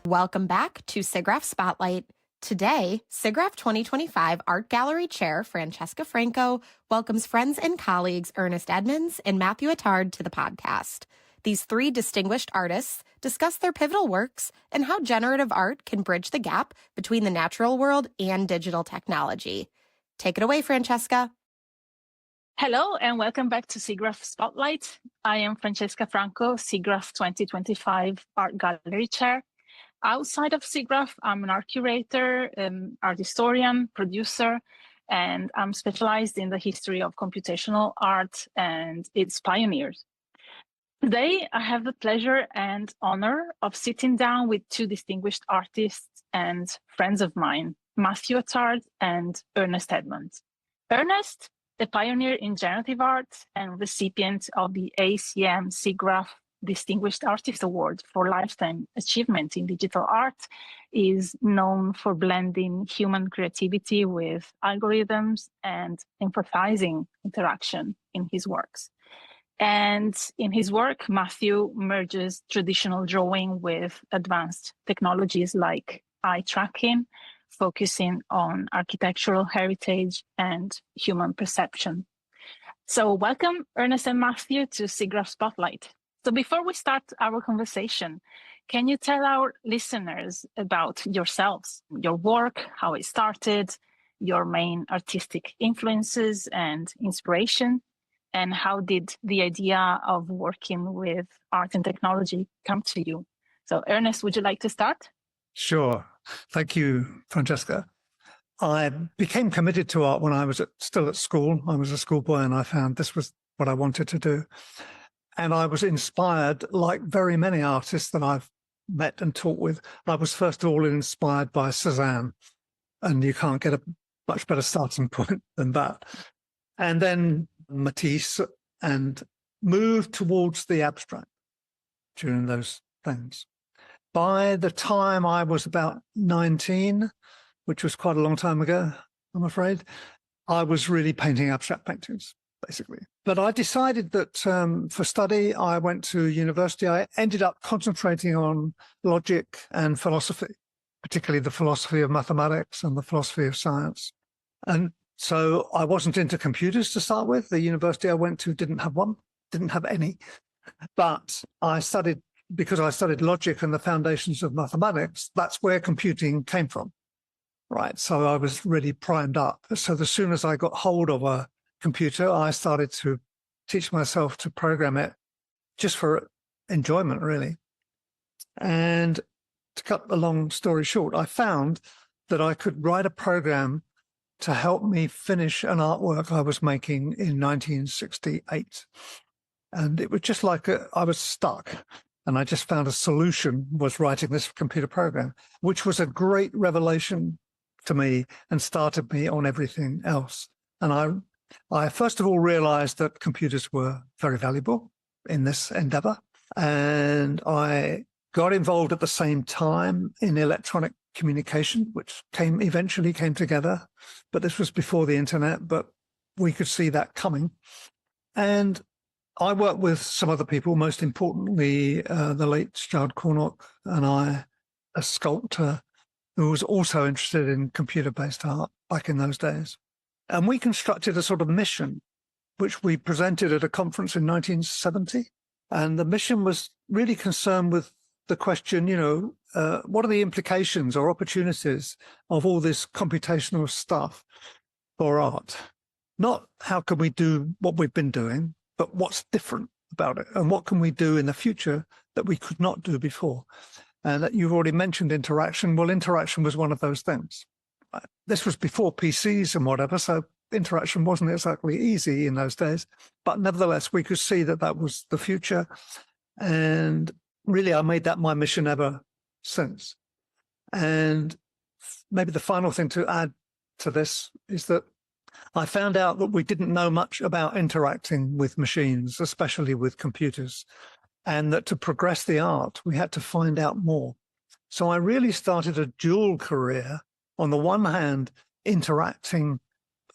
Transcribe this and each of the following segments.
Welcome back to SIGGRAPH Spotlight. Today, SIGGRAPH 2025 Art Gallery Chair Francesca Franco welcomes friends and colleagues Ernest Edmonds and Matthew Attard to the podcast. These three distinguished artists discuss their pivotal works and how generative art can bridge the gap between the natural world and digital technology. Take it away, Francesca. Hello and welcome back to SIGGRAPH Spotlight. I am Francesca Franco, SIGGRAPH 2025 Art Gallery Chair. Outside of SIGGRAPH, I'm an art curator, art historian, producer, and I'm specialized in the history of computational art and its pioneers. Today, I have the pleasure and honor of sitting down with two distinguished artists and friends of mine, Matthew Attard and Ernest Edmonds. Ernest, the pioneer in generative art and recipient of the ACM SIGGRAPH Distinguished Artist Award for Lifetime Achievement in Digital Art, is known for blending human creativity with algorithms and empathizing interaction in his works. And in his work, Matthew merges traditional drawing with advanced technologies like eye tracking, focusing on architectural heritage and human perception. So welcome, Ernest and Matthew, to SIGGRAPH Spotlight. So before we start our conversation, can you tell our listeners about yourselves, your work, how it started, your main artistic influences and inspiration, and how did the idea of working with art and technology come to you? So Ernest, would you like to start? Sure. Thank you, Francesca. I became committed to art when I was still at school. I was a schoolboy and I found this was what I wanted to do. And I was inspired, like very many artists that I've met and talked with. I was first of all inspired by Cézanne, and you can't get a much better starting point than that. And then Matisse, and moved towards the abstract during those things. By the time I was about 19, which was quite a long time ago, I'm afraid, I was really painting abstract paintings, basically. But I decided that for study, I went to university. I ended up concentrating on logic and philosophy, particularly the philosophy of mathematics and the philosophy of science. And so I wasn't into computers to start with. The university I went to didn't have one, didn't have any. But I studied, because I studied logic and the foundations of mathematics, that's where computing came from, right? So I was really primed up. So as soon as I got hold of a computer, I started to teach myself to program it just for enjoyment, really. And to cut the long story short, I found that I could write a program to help me finish an artwork I was making in 1968. And it was just like I was stuck. And I just found a solution was writing this computer program, which was a great revelation to me and started me on everything else. And I first of all realized that computers were very valuable in this endeavor. And I got involved at the same time in electronic communication, which eventually came together. But this was before the internet, but we could see that coming. And I worked with some other people, most importantly, the late Stuart Cornock and I, a sculptor who was also interested in computer-based art back in those days. And we constructed a sort of mission, which we presented at a conference in 1970. And the mission was really concerned with the question, what are the implications or opportunities of all this computational stuff for art? Not how can we do what we've been doing, but what's different about it? And what can we do in the future that we could not do before? And that you've already mentioned interaction. Well, interaction was one of those things. This was before PCs and whatever, so interaction wasn't exactly easy in those days. But nevertheless, we could see that that was the future. And really, I made that my mission ever since. And maybe the final thing to add to this is that I found out that we didn't know much about interacting with machines, especially with computers, and that to progress the art, we had to find out more. So I really started a dual career. On the one hand, interacting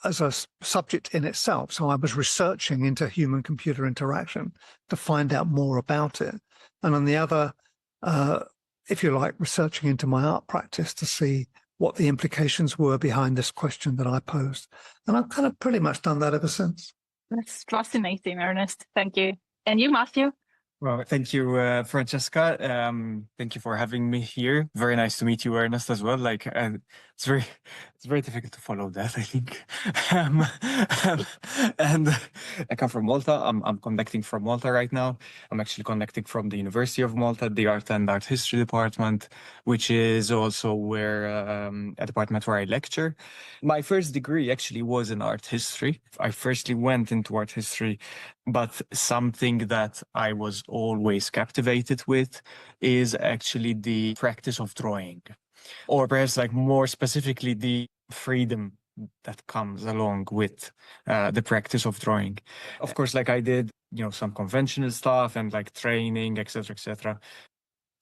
as a subject in itself. So I was researching into human-computer interaction to find out more about it. And on the other, if you like, researching into my art practice to see what the implications were behind this question that I posed. And I've kind of pretty much done that ever since. That's fascinating, Ernest. Thank you. And you, Matthew? Well, thank you, Francesca. Thank you for having me here. Very nice to meet you, Ernest, as well. It's very difficult to follow that, I think. And I come from Malta. I'm connecting from Malta right now. I'm actually connecting from the University of Malta, the Art and Art History department, which is also where a department where I lecture. My first degree actually was in art history. I firstly went into art history, but something that I was always captivated with is actually the practice of drawing, or perhaps like more specifically, the freedom that comes along with the practice of drawing. Of course, like I did, some conventional stuff and like training, etc., etc.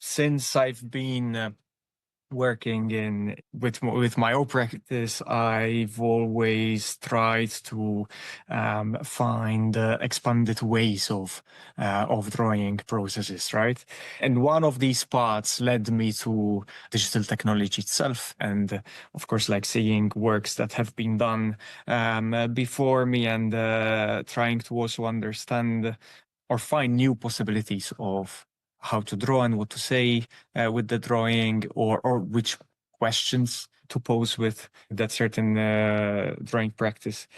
Since I've been working with my own practice, I've always tried to find expanded ways of drawing processes, right? And one of these paths led me to digital technology itself, and of course, like seeing works that have been done before me, and trying to also understand or find new possibilities of how to draw and what to say with the drawing, or which questions to pose with that certain drawing practice.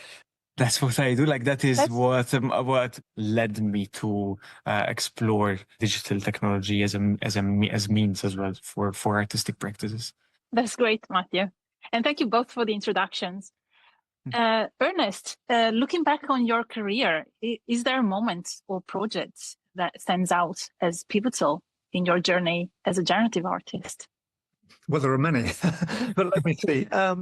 That's what I do. Like that is what led me to explore digital technology as means as well for artistic practices. That's great, Matthew. And thank you both for the introductions. Ernest, looking back on your career, is there a moment or project that stands out as pivotal in your journey as a generative artist? Well, there are many, but let me see. I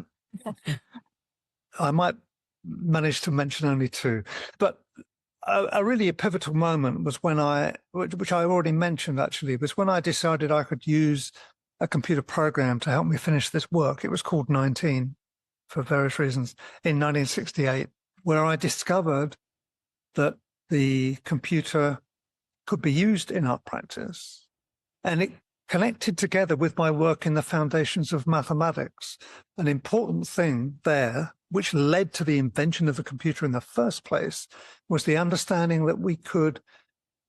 might manage to mention only two, but a really pivotal moment was when which I already mentioned actually, was when I decided I could use a computer program to help me finish this work. It was called 19 for various reasons in 1968, where I discovered that the computer could be used in art practice, and it connected together with my work in the foundations of mathematics. An important thing there, which led to the invention of the computer in the first place, was the understanding that we could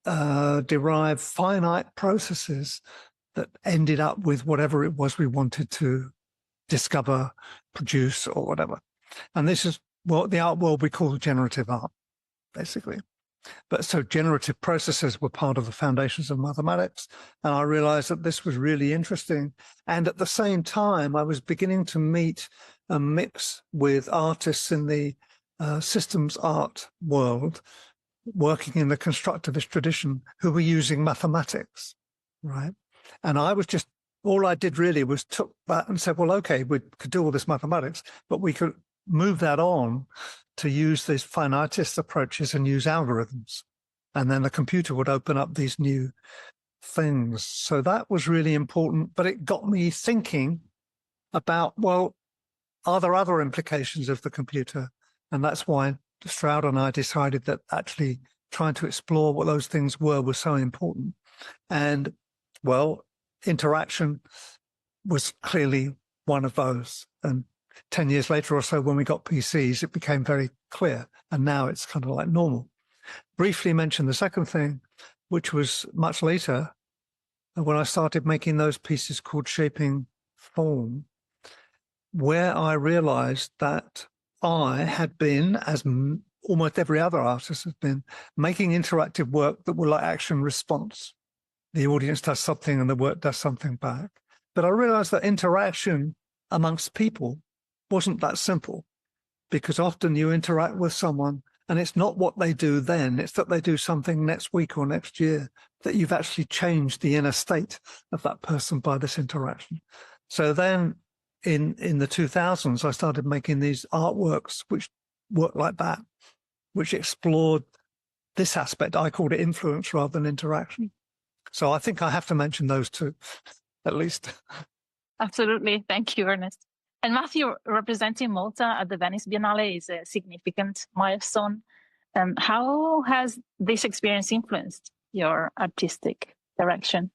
derive finite processes that ended up with whatever it was we wanted to discover, produce, or whatever. And this is what the art world we call generative art, basically. But so generative processes were part of the foundations of mathematics. And I realized that this was really interesting. And at the same time, I was beginning to meet and mix with artists in the systems art world, working in the constructivist tradition, who were using mathematics, right? And I was just, all I did really was took that and said, well, okay, we could do all this mathematics, but we could move that on to use these finitist approaches and use algorithms. And then the computer would open up these new things. So that was really important, but it got me thinking about, well, are there other implications of the computer? And that's why Stroud and I decided that actually trying to explore what those things were was so important. And, well, interaction was clearly one of those. And 10 years later or so, when we got PCs, it became very clear. And now it's kind of like normal. Briefly mention the second thing, which was much later, when I started making those pieces called Shaping Form, where I realized that I had been, as almost every other artist has been, making interactive work that were like action response. The audience does something and the work does something back. But I realized that interaction amongst people wasn't that simple, because often you interact with someone and it's not what they do then, it's that they do something next week or next year, that you've actually changed the inner state of that person by this interaction. So then in the 2000s, I started making these artworks which worked like that, which explored this aspect. I called it influence rather than interaction. So I think I have to mention those two, at least. Absolutely. Thank you, Ernest. And Matthew, representing Malta at the Venice Biennale is a significant milestone. How has this experience influenced your artistic direction?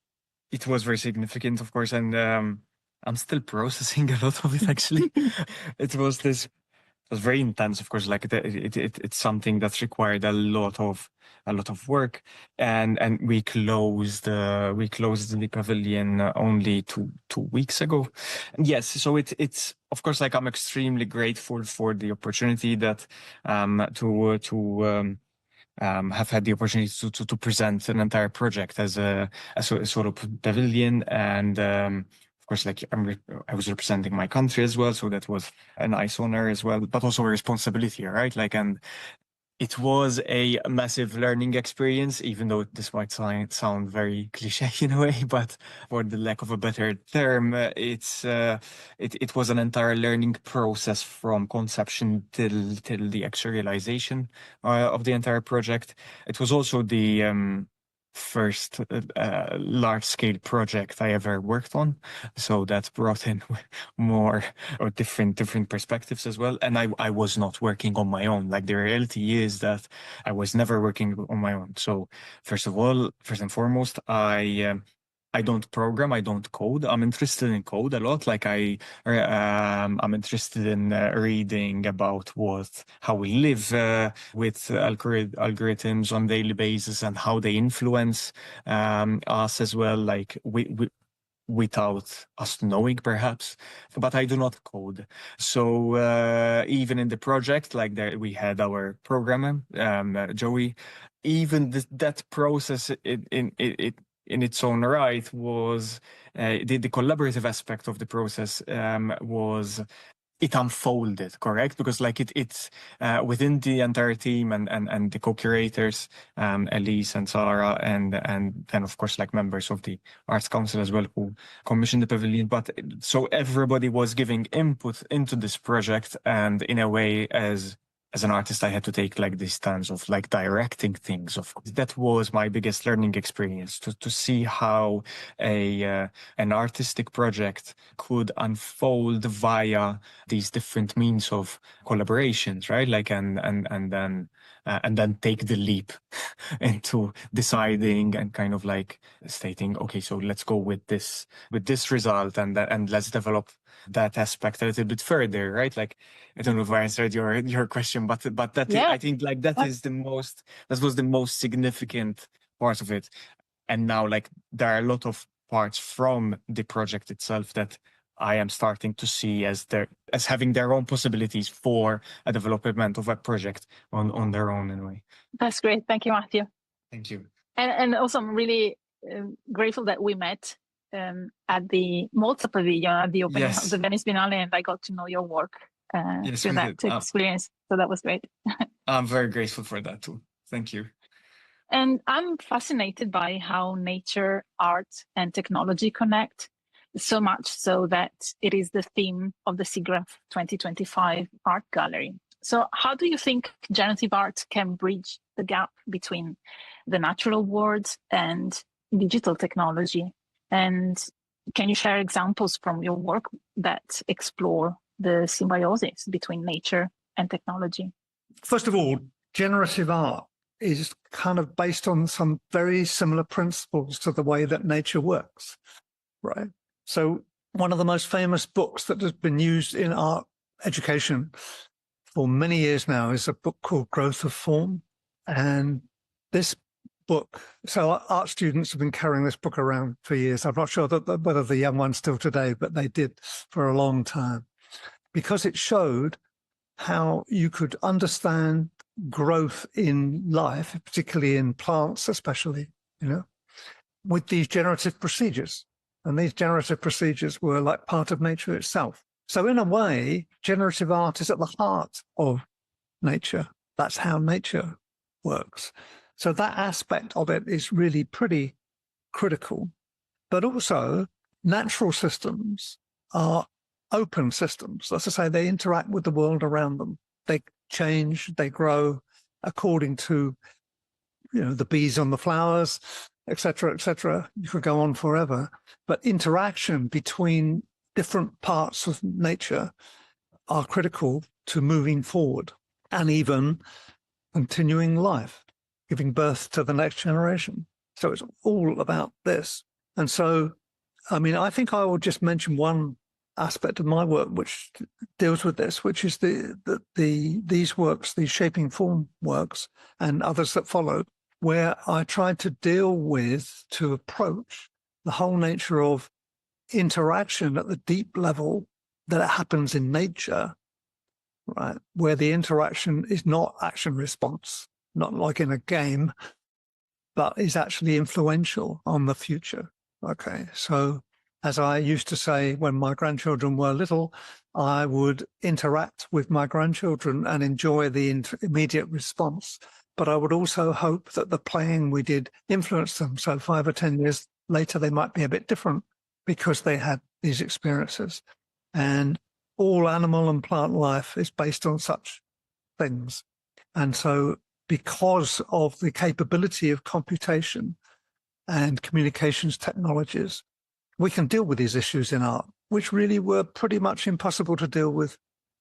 it was very significant, of course, and I'm still processing a lot of it, actually. It was very intense, of course. Like it's something that's required a lot of work, and we closed the pavilion only two weeks ago. And yes, so it's of course, like, I'm extremely grateful for the opportunity that to have had the opportunity to present an entire project as a sort of pavilion, and of course, like, I was representing my country as well, so that was a nice honor as well, but also a responsibility, right? Like, and it was a massive learning experience, even though this might sound very cliche in a way, but for the lack of a better term, it was an entire learning process from conception till the actual realization of the entire project. It was also the first large-scale project I ever worked on, so that brought in more or different perspectives as well. And I was not working on my own. Like, the reality is that I was never working on my own. So first and foremost, I don't program, I don't code. I'm interested in code a lot. Like, I'm interested in reading about how we live with algorithms on a daily basis and how they influence us as well. Like, without us knowing, perhaps, but I do not code. So even in the project, like, there we had our programmer, Joey. Even that process in its own right was the collaborative aspect of the process was. It unfolded, correct? Because, like, it's within the entire team and the co-curators, Elise and Sarah, and then, of course, like, members of the Arts Council as well, who commissioned the pavilion. But so everybody was giving input into this project, and in a way, as an artist, I had to take, like, this stance of, like, directing things. Of course, that was my biggest learning experience, to see how an artistic project could unfold via these different means of collaborations, right? Like, and then take the leap into deciding and kind of, like, stating, okay, so let's go with this result, and let's develop that aspect a little bit further, right? Like, I don't know if I answered your question, but that Yeah. I think, like, that was the most significant part of it. And now, like, there are a lot of parts from the project itself that I am starting to see as having their own possibilities for a development of a project on their own, in a way. That's great. Thank you, Matthew. Thank you. And also, I'm really grateful that we met at the Malta Pavilion at the opening of the Venice Biennale, and I got to know your work through that experience. So that was great. I'm very grateful for that too. Thank you. And I'm fascinated by how nature, art, and technology connect, so much so that it is the theme of the SIGGRAPH 2025 Art Gallery. So how do you think generative art can bridge the gap between the natural world and digital technology? And can you share examples from your work that explore the symbiosis between nature and technology? First of all, generative art is kind of based on some very similar principles to the way that nature works, right? So one of the most famous books that has been used in art education for many years now is a book called Growth of Form. And this book, so art students have been carrying this book around for years. I'm not sure whether the young ones still today, but they did for a long time, because it showed how you could understand growth in life, particularly in plants, especially, with these generative procedures. And these generative procedures were like part of nature itself. So in a way, generative art is at the heart of nature. That's how nature works. So that aspect of it is really pretty critical. But also, natural systems are open systems. That's to say, they interact with the world around them. They change, they grow according to, the bees on the flowers, et cetera, et cetera. You could go on forever. But interaction between different parts of nature are critical to moving forward and even continuing life, giving birth to the next generation. So it's all about this. And so, I mean, I think I will just mention one aspect of my work which deals with this, which is these works, these shaping form works, and others that followed, where I tried to deal with, to approach the whole nature of interaction at the deep level that happens in nature, right? Where the interaction is not action response, not like in a game, but is actually influential on the future. Okay, so as I used to say when my grandchildren were little, I would interact with my grandchildren and enjoy the immediate response. But I would also hope that the playing we did influenced them. So 5 or 10 years later, they might be a bit different because they had these experiences. And all animal and plant life is based on such things. And so because of the capability of computation and communications technologies, we can deal with these issues in art, which really were pretty much impossible to deal with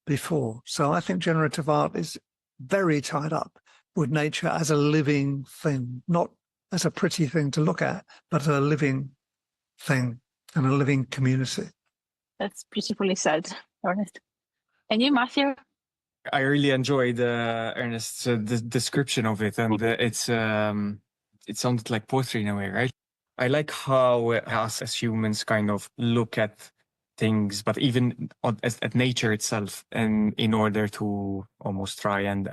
before. So I think generative art is very tied up with nature as a living thing, not as a pretty thing to look at, but a living thing and a living community. That's beautifully said, Ernest. And you, Matthew? I really enjoyed Ernest's description of it, and it sounded like poetry in a way, right? I like how us as humans kind of look at things, but even at nature itself, and in order to almost try and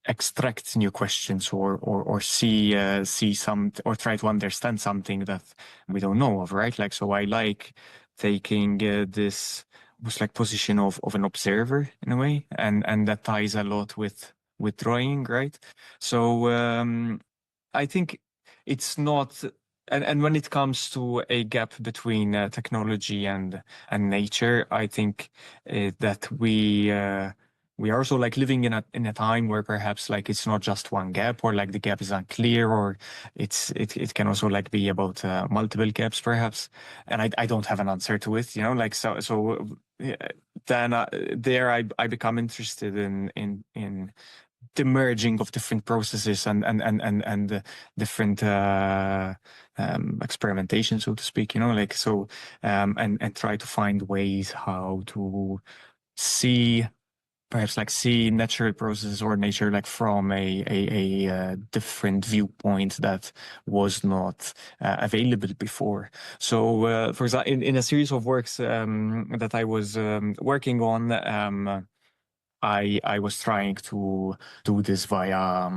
extract new questions or see some, or try to understand something that we don't know of, right? Like, so I like taking this was like position of an observer in a way, and that ties a lot with drawing, right? So I think it's not, and when it comes to a gap between technology and nature, I think that we are also like living in a time where perhaps like it's not just one gap, or like the gap is unclear, or it can also like be about multiple gaps perhaps, and I don't have an answer to it, like so then there I become interested in the merging of different processes and different experimentation, so to speak, like so, and try to find ways how to perhaps see natural processes or nature like from a different viewpoint that was not available before. So, for example, in a series of works that I was working on, I was trying to do this via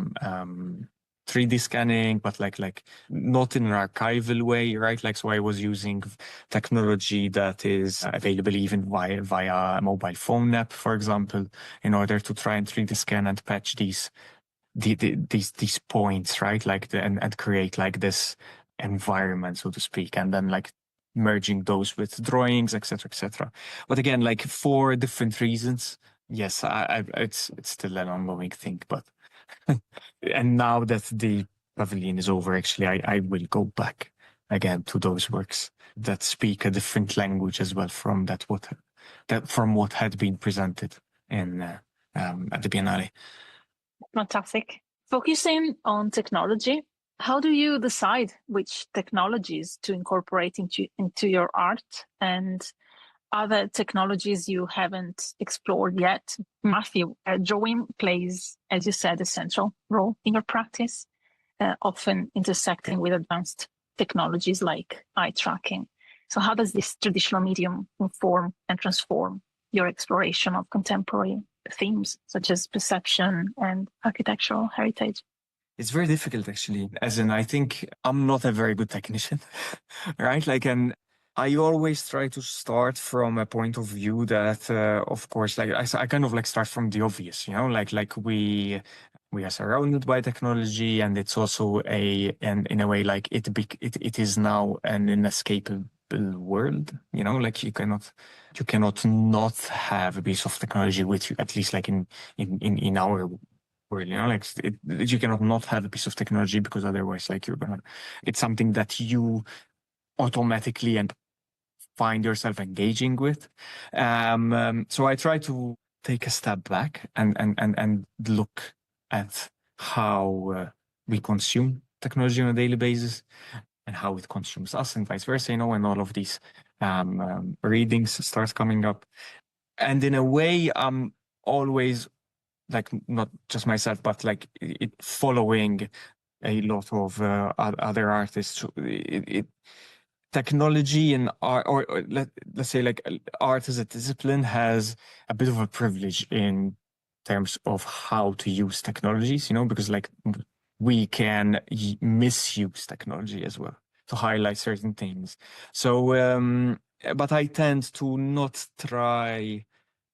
3D scanning, but like not in an archival way, right? Like, so I was using technology that is available even via a mobile phone app, for example, in order to try and 3D scan and patch these points, right? Like and create like this environment, so to speak, and then like merging those with drawings, etc., etc. But again, like for different reasons. Yes, it's still an ongoing thing, but and now that the pavilion is over, actually, I will go back again to those works that speak a different language as well from what had been presented in at the Biennale. Fantastic. Focusing on technology, how do you decide which technologies to incorporate into your art, and other technologies you haven't explored yet? Matthew, drawing plays, as you said, a central role in your practice, often intersecting with advanced technologies like eye tracking. So how does this traditional medium inform and transform your exploration of contemporary themes such as perception and architectural heritage? It's very difficult, actually, as in I think I'm not a very good technician, right? Like, and I always try to start from a point of view that, of course, like I kind of like start from the obvious, like we are surrounded by technology, and it's also and in a way like it is now an inescapable world, like you cannot not have a piece of technology with you, at least like in our world, like you cannot not have a piece of technology, because otherwise like it's something that you automatically and find yourself engaging with. So I try to take a step back and look at how we consume technology on a daily basis. and how it consumes us and vice versa, you know, and all of these readings start coming up. And in a way, I'm always like, not just myself, but like it following a lot of other artists. Technology and art, or let's say like art as a discipline, has a bit of a privilege in terms of how to use technologies, you know, because like we can misuse technology as well to highlight certain things. So, but I tend to not try,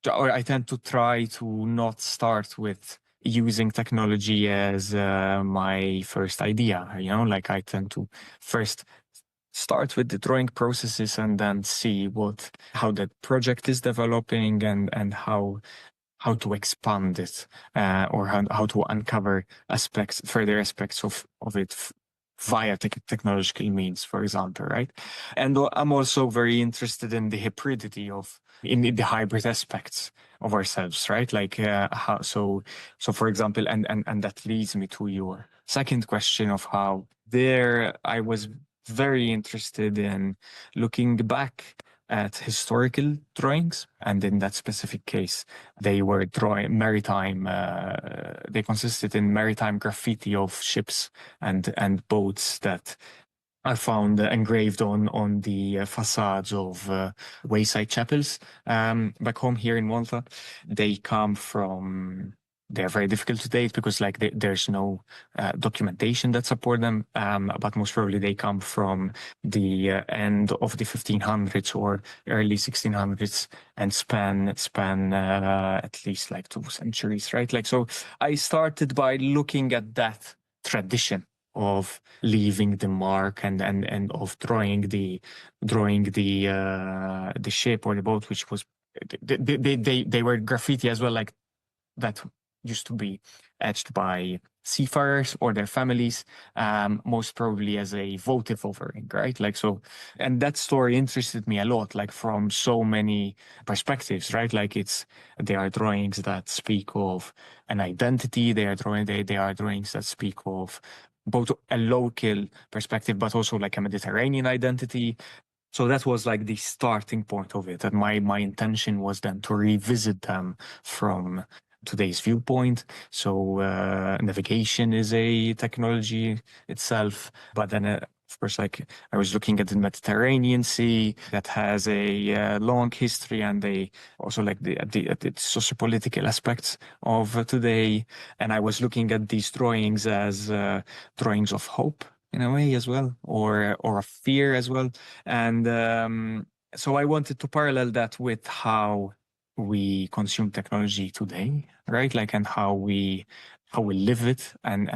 or I tend to try to not start with using technology as my first idea, you know, like I tend to first start with the drawing processes and then see how that project is developing and how to expand it, or how to uncover further aspects of it via technological means, for example, right? And I'm also very interested in the hybridity in the hybrid aspects of ourselves, right? Like so for example, and that leads me to your second question of how I was very interested in looking back at historical drawings, and in that specific case, they were drawing maritime. They consisted in maritime graffiti of ships and boats that I found engraved on the facades of wayside chapels back home here in Malta. They're very difficult to date because like there's no documentation that support them, but most probably they come from the end of the 1500s or early 1600s and span at least like 2 centuries, right? Like, so I started by looking at that tradition of leaving the mark and of drawing the ship or the boat, which was they were graffiti as well, like that used to be etched by seafarers or their families, most probably as a votive offering, right? Like, so, and that story interested me a lot, like from so many perspectives, right? Like they are drawings that speak of an identity. They are drawings that speak of both a local perspective, but also like a Mediterranean identity. So that was like the starting point of it. And my intention was then to revisit them from today's viewpoint. So navigation is a technology itself, but then of course, like I was looking at the Mediterranean Sea that has a long history, and also like the sociopolitical aspects of today. And I was looking at these drawings as drawings of hope in a way as well, or of fear as well. And so I wanted to parallel that with how we consume technology today, right? Like, and how we live it, and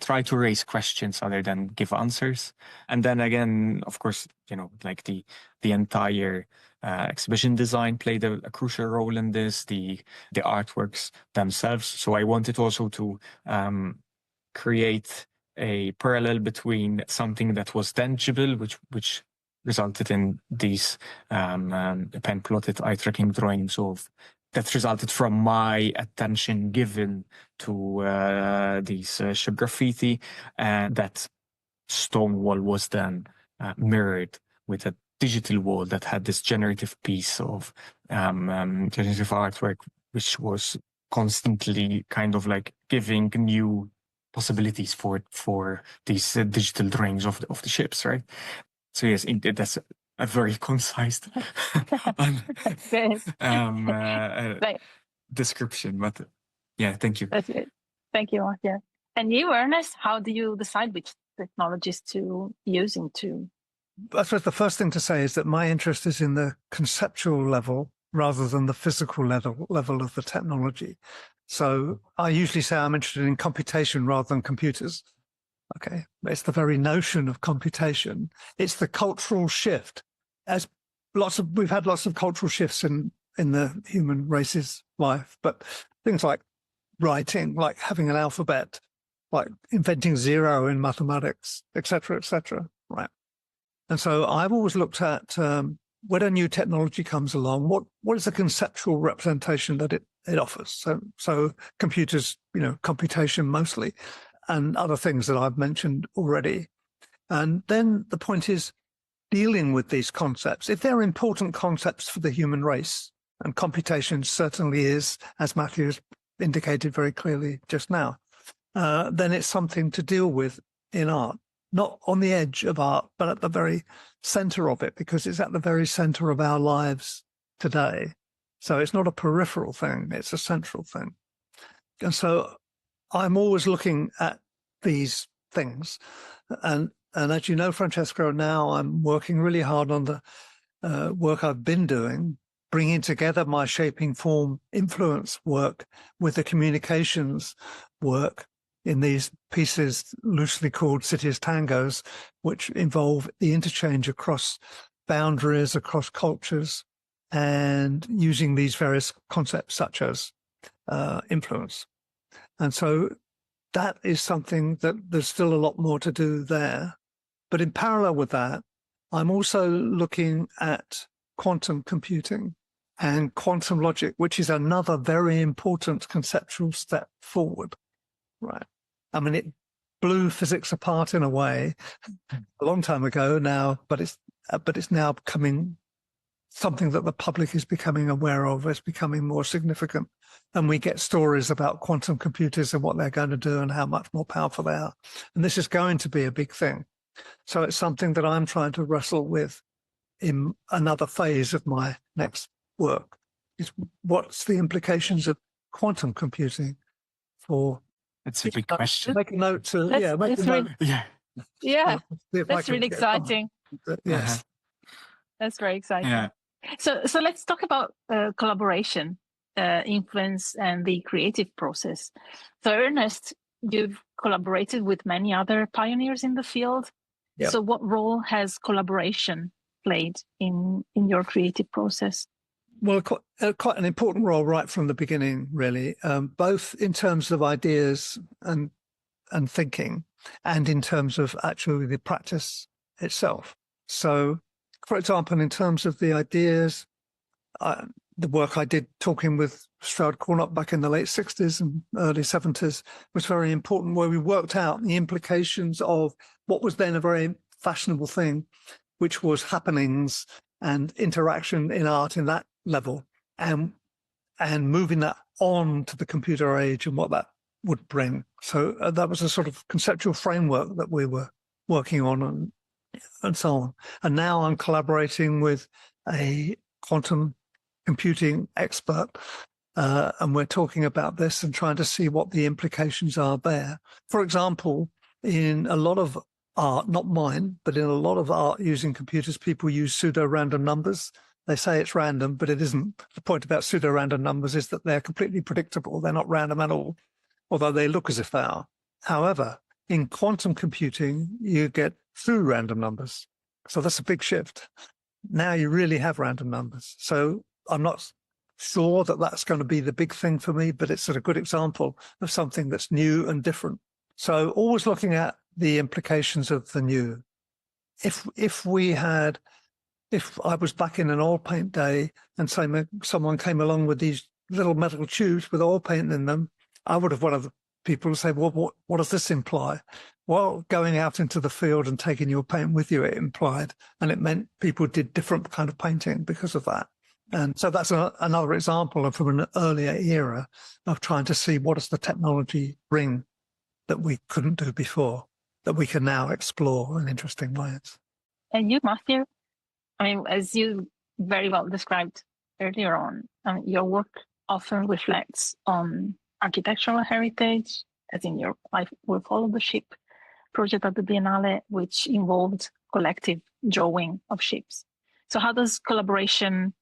try to raise questions other than give answers. And then again, of course, you know, like the entire exhibition design played a crucial role in this, the artworks themselves. So I wanted also to create a parallel between something that was tangible, which resulted in these pen-plotted eye-tracking drawings that resulted from my attention given to these ship graffiti, and that stone wall was then mirrored with a digital wall that had this generative piece of generative artwork, which was constantly kind of like giving new possibilities for these digital drawings of the ships, right? So yes, that's a very concise description, but yeah, thank you. That's it. Thank you, Matthew. And you, Ernest, how do you decide which technologies to using to? I suppose the first thing to say is that my interest is in the conceptual level rather than the physical level of the technology. So I usually say I'm interested in computation rather than computers. Okay, it's the very notion of computation. It's the cultural shift. We've had lots of cultural shifts in the human race's life, but things like writing, like having an alphabet, like inventing zero in mathematics, etc., right? And so I've always looked at when a new technology comes along, what is the conceptual representation that it offers? So computers, you know, computation mostly, and other things that I've mentioned already. And then the point is dealing with these concepts. If they're important concepts for the human race, and computation certainly is, as Matthew has indicated very clearly just now, then it's something to deal with in art, not on the edge of art, but at the very center of it, because it's at the very center of our lives today. So it's not a peripheral thing, it's a central thing. And so I'm always looking at these things. And as you know, Francesca, now I'm working really hard on the work I've been doing, bringing together my shaping form influence work with the communications work in these pieces loosely called City as Tangos, which involve the interchange across boundaries, across cultures, and using these various concepts such as influence. And so that is something that there's still a lot more to do there. But in parallel with that, I'm also looking at quantum computing and quantum logic, which is another very important conceptual step forward. Right. I mean, it blew physics apart in a way a long time ago now, but it's now becoming something that the public is becoming aware of. It's becoming more significant. And we get stories about quantum computers and what they're going to do and how much more powerful they are. And this is going to be a big thing. So it's something that I'm trying to wrestle with in another phase of my next work, is what's the implications of quantum computing for... That's a big question. Make a note to... That's, yeah, make a note. Yeah, See if I that's can really get exciting. something. Yes. That's very exciting. Yeah. So let's talk about collaboration, influence, and the creative process. So Ernest, you've collaborated with many other pioneers in the field. Yep. So what role has collaboration played in your creative process? Well, quite an important role right from the beginning, really, both in terms of ideas and thinking, and in terms of actually the practice itself. So, for example, in terms of the ideas, the work I did talking with Stroud Cornup back in the late 60s and early 70s was very important, where we worked out the implications of what was then a very fashionable thing, which was happenings and interaction in art in that level, and moving that on to the computer age and what that would bring. So that was a sort of conceptual framework that we were working on and so on. And now I'm collaborating with a quantum computing expert, and we're talking about this and trying to see what the implications are there. For example, in a lot of art, not mine, but in a lot of art using computers, people use pseudo-random numbers. They say it's random, but it isn't. The point about pseudo-random numbers is that they're completely predictable. They're not random at all, although they look as if they are. However, in quantum computing, you get through random numbers. So that's a big shift. Now you really have random numbers. So I'm not sure that that's going to be the big thing for me, but it's a good example of something that's new and different. So always looking at the implications of the new. If I was back in an oil paint day and someone came along with these little metal tubes with oil paint in them, I would have one of the people say, well, what does this imply? Well, going out into the field and taking your paint with you, it implied, and it meant people did different kind of painting because of that. And so that's another example from an earlier era of trying to see what does the technology bring that we couldn't do before, that we can now explore in interesting ways. And you, Matthew, I mean, as you very well described earlier on, your work often reflects on architectural heritage, as in your Life Will Follow the Ship project at the Biennale, which involved collective drawing of ships. So how does collaboration,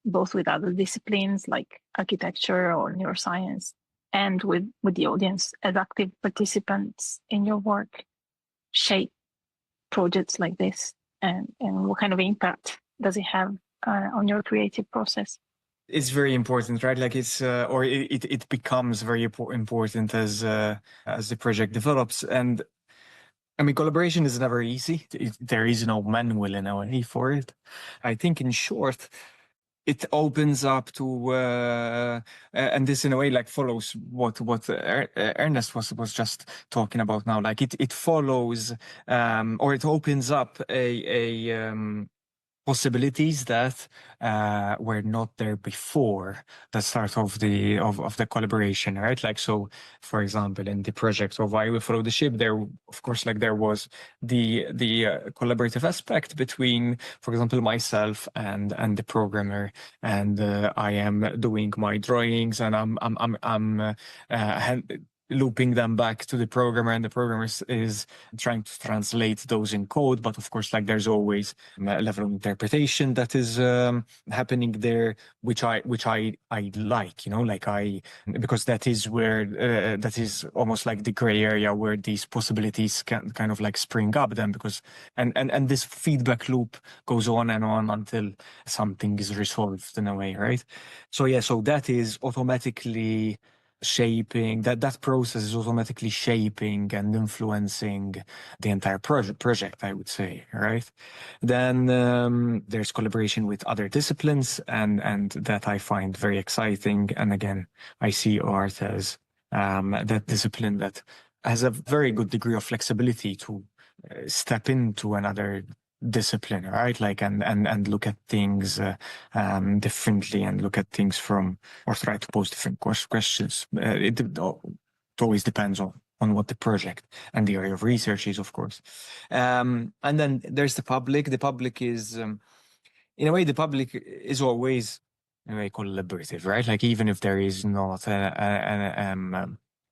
both with other disciplines like architecture or neuroscience, and with the audience as active participants in your work, shape projects like this? And what kind of impact does it have on your creative process? It's very important, right? Like it becomes very important as the project develops. And I mean, collaboration is never easy. There is no manual in a way for it. I think, in short, it opens up to and this in a way like follows what Ernest was just talking about now. Like it follows or it opens up a possibilities that were not there before the start of the collaboration, right? Like, so for example, in the project of I Will Follow the Ship, there of course like there was the collaborative aspect between, for example, myself and the programmer, and I am doing my drawings and I'm looping them back to the programmer, and the programmer is trying to translate those in code. But of course, like there's always a level of interpretation that is happening there, which I like, you know, like because that is where that is almost like the gray area where these possibilities can kind of like spring up then, because and this feedback loop goes on and on until something is resolved in a way, right? So yeah, so that is automatically shaping that process is automatically shaping and influencing the entire project, I would say, right? Then there's collaboration with other disciplines, and that I find very exciting. And again, I see art as that discipline that has a very good degree of flexibility to step into another discipline, right? Like and look at things differently, and look at things from, or try to pose different questions. It always depends on what the project and the area of research is, of course. And then there's the public. The public is, in a way, the public is always in a way collaborative, right? Like even if there is not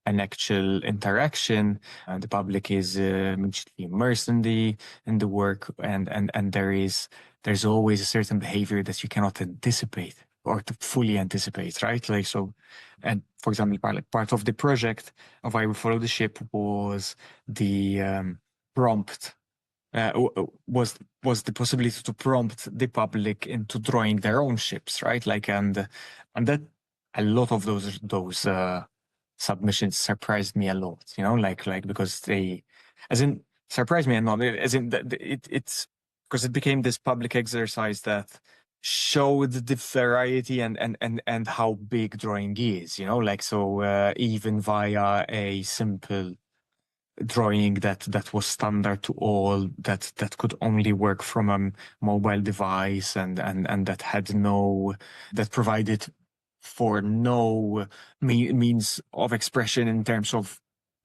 an actual interaction, the public is immersed in the work, and there's always a certain behavior that you cannot anticipate or to fully anticipate, right? Like so, and for example, part of the project of I Will Follow the Ship was the prompt. Was the possibility to prompt the public into drawing their own ships, right? Like and that a lot of those submissions surprised me a lot, you know, like because they, as in surprised me a lot, as in it's because it became this public exercise that showed the variety and how big drawing is, you know, like so even via a simple drawing that was standard to all, that could only work from a mobile device, and that had that provided for no means of expression in terms of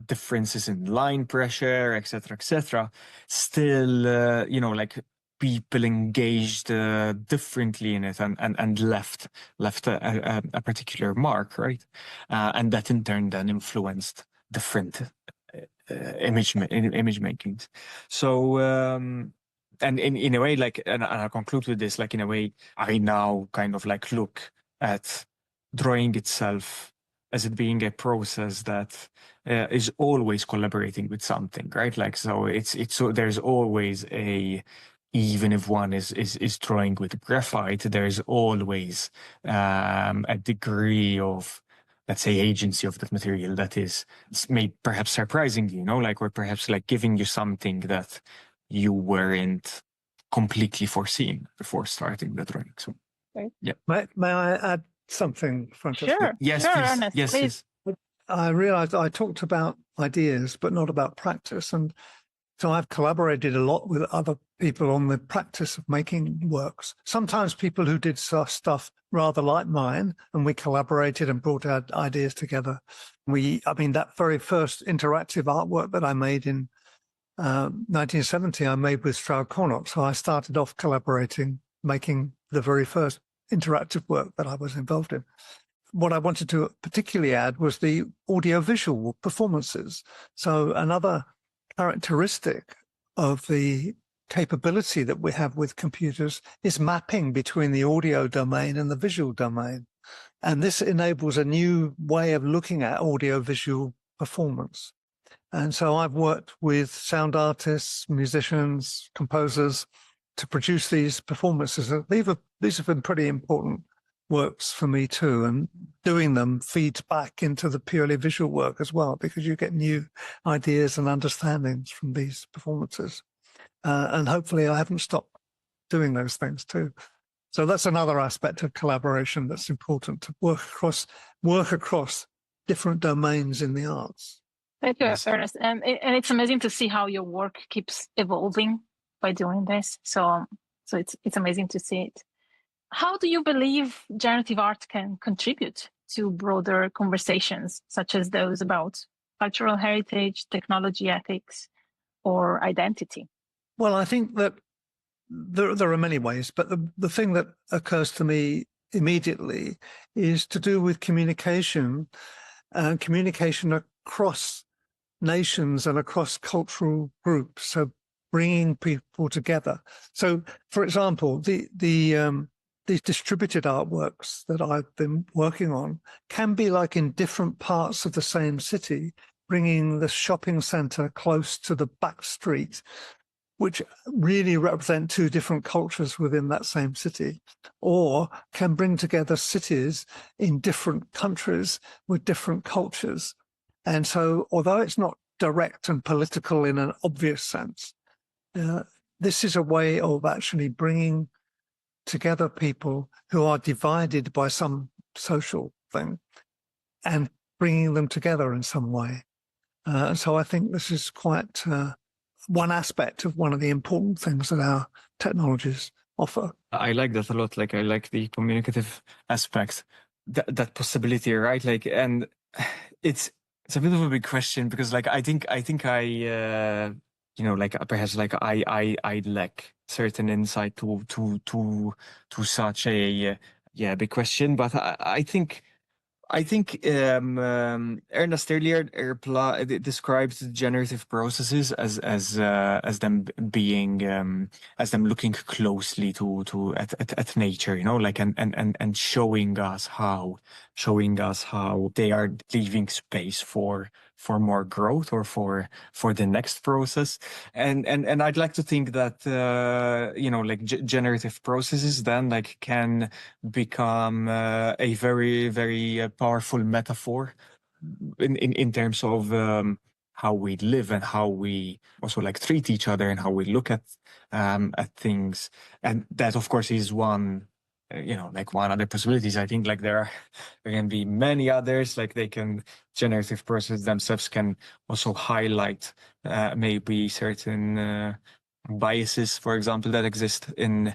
differences in line pressure, etc., still, you know, like people engaged differently in it, and left a particular mark, right? And that in turn then influenced different image makings. So and in a way, like, and I'll conclude with this, like in a way, I now kind of like look at drawing itself as it being a process that is always collaborating with something, right? Like, so it's so there's always even if one is drawing with graphite, there's always a degree of, let's say, agency of that material that is made perhaps surprisingly, you know, like, or perhaps like giving you something that you weren't completely foreseeing before starting the drawing. So, yeah. May I add something, Francesca? Sure. Yes, sure, please. Ernest, Yes, please. please. I realized I talked about ideas, but not about practice. And so I've collaborated a lot with other people on the practice of making works. Sometimes people who did stuff rather like mine, and we collaborated and brought our ideas together. I mean, that very first interactive artwork that I made in 1970, I made with Strauss Cornop. So I started off collaborating, making the very first interactive work that I was involved in. What I wanted to particularly add was the audiovisual performances. So another characteristic of the capability that we have with computers is mapping between the audio domain and the visual domain. And this enables a new way of looking at audiovisual performance. And so I've worked with sound artists, musicians, composers to produce these performances. These have been pretty important works for me too, and doing them feeds back into the purely visual work as well, because you get new ideas and understandings from these performances. And hopefully I haven't stopped doing those things too. So that's another aspect of collaboration that's important, to work across different domains in the arts. Thank you, Yes. Ernest. And it's amazing to see how your work keeps evolving by doing this. So it's amazing to see it. How do you believe generative art can contribute to broader conversations, such as those about cultural heritage, technology ethics, or identity? Well, I think that there are many ways, but the thing that occurs to me immediately is to do with communication, and communication across nations and across cultural groups. So bringing people together. So, for example, these distributed artworks that I've been working on can be like in different parts of the same city, bringing the shopping center close to the back street, which really represent two different cultures within that same city, or can bring together cities in different countries with different cultures. And so, although it's not direct and political in an obvious sense, this is a way of actually bringing together people who are divided by some social thing and bringing them together in some way. So I think this is quite one aspect of one of the important things that our technologies offer. I like that a lot. Like, I like the communicative aspect, that possibility, right? Like, and it's a bit of a big question, because like I think I like perhaps like I lack certain insight to such a big question. But I think Ernest earlier described generative processes as them being as them looking closely at nature, like and showing us how they are leaving space for more growth or for the next process. And I'd like to think that like generative processes then like can become a very, very powerful metaphor in terms of how we live and how we also like treat each other and how we look at things. And that, of course, is one like one other possibilities. I think like there can be many others. Like generative processes themselves can also highlight maybe certain biases, for example, that exist in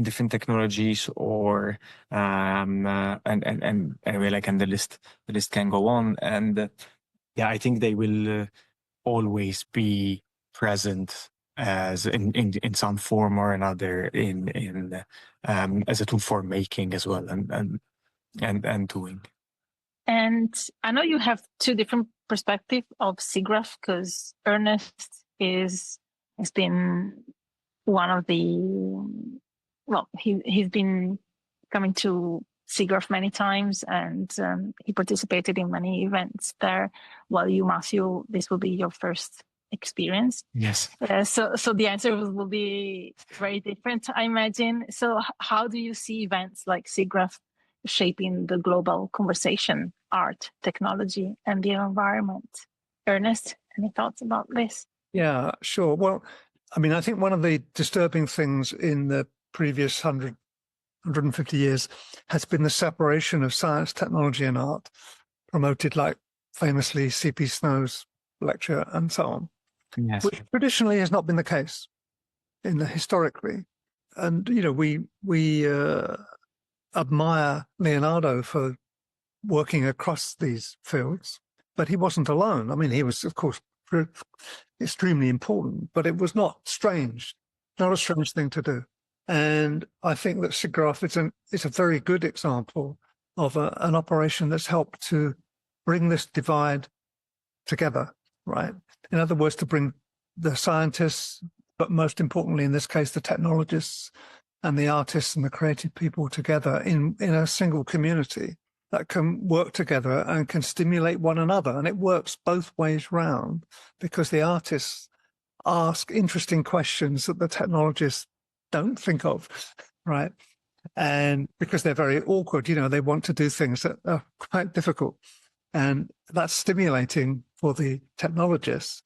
different technologies, or and anyway, like, and the list can go on. And I think they will always be present as in some form or another in as a tool for making as well, and doing. And I know you have two different perspectives of SIGGRAPH, because Ernest has been one of he's been coming to SIGGRAPH many times, and he participated in many events there, while you, Matthew, this will be your first experience. Yes. So the answer will be very different, I imagine. So how do you see events like SIGGRAPH shaping the global conversation, art, technology, and the environment? Ernest, any thoughts about this? Yeah, sure. Well, I mean, I think one of the disturbing things in the previous 150 years has been the separation of science, technology, and art, promoted like famously C.P. Snow's lecture and so on. Yes. Which traditionally has not been the case historically. And, we admire Leonardo for working across these fields, but he wasn't alone. I mean, he was, of course, extremely important, but it was not a strange thing to do. And I think that SIGGRAPH is a very good example of an operation that's helped to bring this divide together, right? In other words, to bring the scientists, but most importantly in this case, the technologists and the artists and the creative people together in a single community that can work together and can stimulate one another. And it works both ways round, because the artists ask interesting questions that the technologists don't think of, right? And because they're very awkward, they want to do things that are quite difficult. And that's stimulating for the technologists.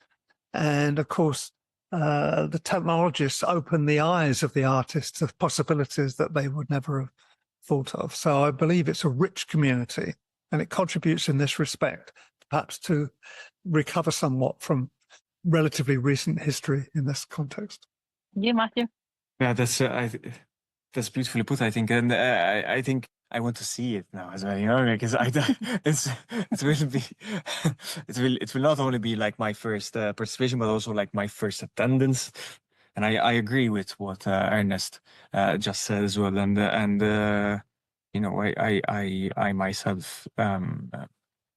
And of course, the technologists open the eyes of the artists to possibilities that they would never have thought of. So I believe it's a rich community, and it contributes in this respect, perhaps to recover somewhat from relatively recent history in this context. You, Matthew? Yeah, that's beautifully put, I think, and I think I want to see it now as well, you know, because it will be it will not only be like my first participation, but also like my first attendance. And I agree with what Ernest just said as well, and you know, I myself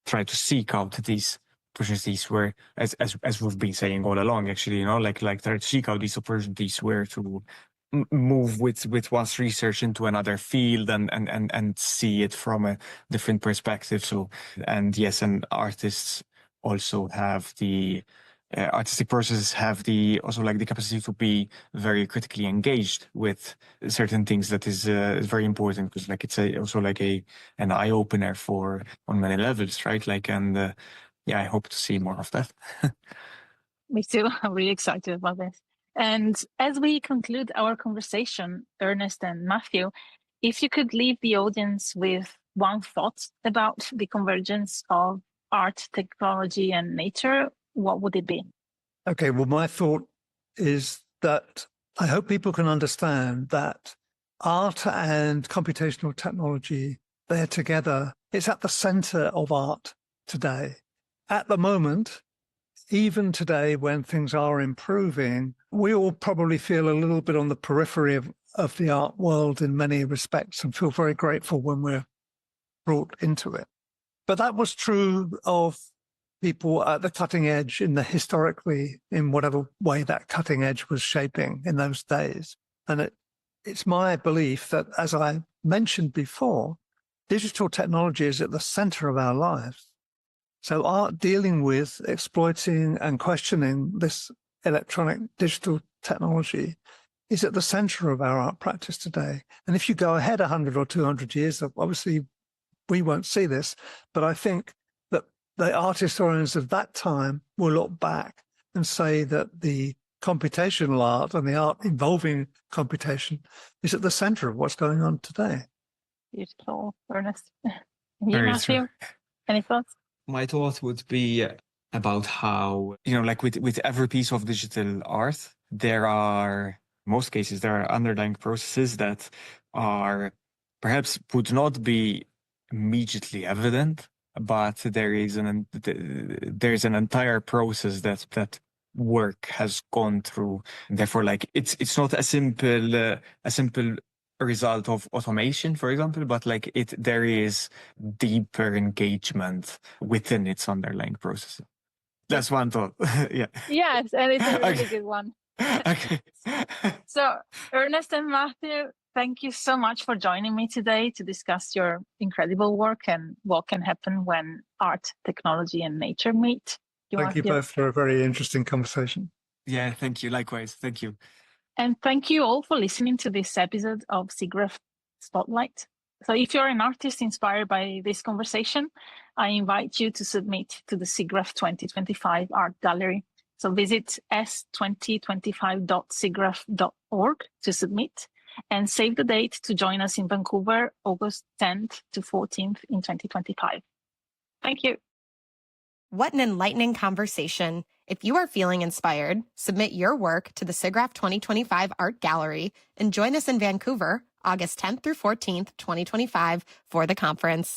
try to seek out these opportunities where, as we've been saying all along, actually, you know, like try to seek out these opportunities where to move with one's research into another field and see it from a different perspective. So, and yes, and artists also have the artistic processes have the also like the capacity to be very critically engaged with certain things that is very important, because like it's also like an eye opener for on many levels, right? Like, and yeah, I hope to see more of that. Me too. I'm really excited about this. And as we conclude our conversation, Ernest and Matthew, if you could leave the audience with one thought about the convergence of art, technology, and nature, what would it be? Okay, well, my thought is that I hope people can understand that art and computational technology, they're together. It's at the center of art today. At the moment, even today, when things are improving, we all probably feel a little bit on the periphery of the art world in many respects and feel very grateful when we're brought into it. But that was true of people at the cutting edge historically, in whatever way that cutting edge was shaping in those days. And it's my belief that, as I mentioned before, digital technology is at the center of our lives. So art dealing with, exploiting and questioning this electronic digital technology is at the center of our art practice today. And if you go ahead 100 or 200 years, obviously we won't see this, but I think that the art historians of that time will look back and say that the computational art and the art involving computation is at the center of what's going on today. Beautiful, Ernest. You, Very Matthew? true. Any thoughts? My thought would be about how, you know, like with every piece of digital art, there are underlying processes that are perhaps would not be immediately evident, but there's an entire process that work has gone through. Therefore, like it's not a simple result of automation, for example, but like there is deeper engagement within its underlying process. That's one thought. Yeah. Yes, and it's a really Okay. good one. Okay. So, Ernest and Matthew, thank you so much for joining me today to discuss your incredible work and what can happen when art, technology, and nature meet. Thank you both for a very interesting conversation. Yeah, thank you. Likewise. Thank you. And thank you all for listening to this episode of SIGGRAPH Spotlight. So if you're an artist inspired by this conversation, I invite you to submit to the SIGGRAPH 2025 Art Gallery. So visit s2025.siggraph.org to submit and save the date to join us in Vancouver, August 10th to 14th in 2025. Thank you. What an enlightening conversation. If you are feeling inspired, submit your work to the SIGGRAPH 2025 Art Gallery and join us in Vancouver, August 10th through 14th, 2025 for the conference.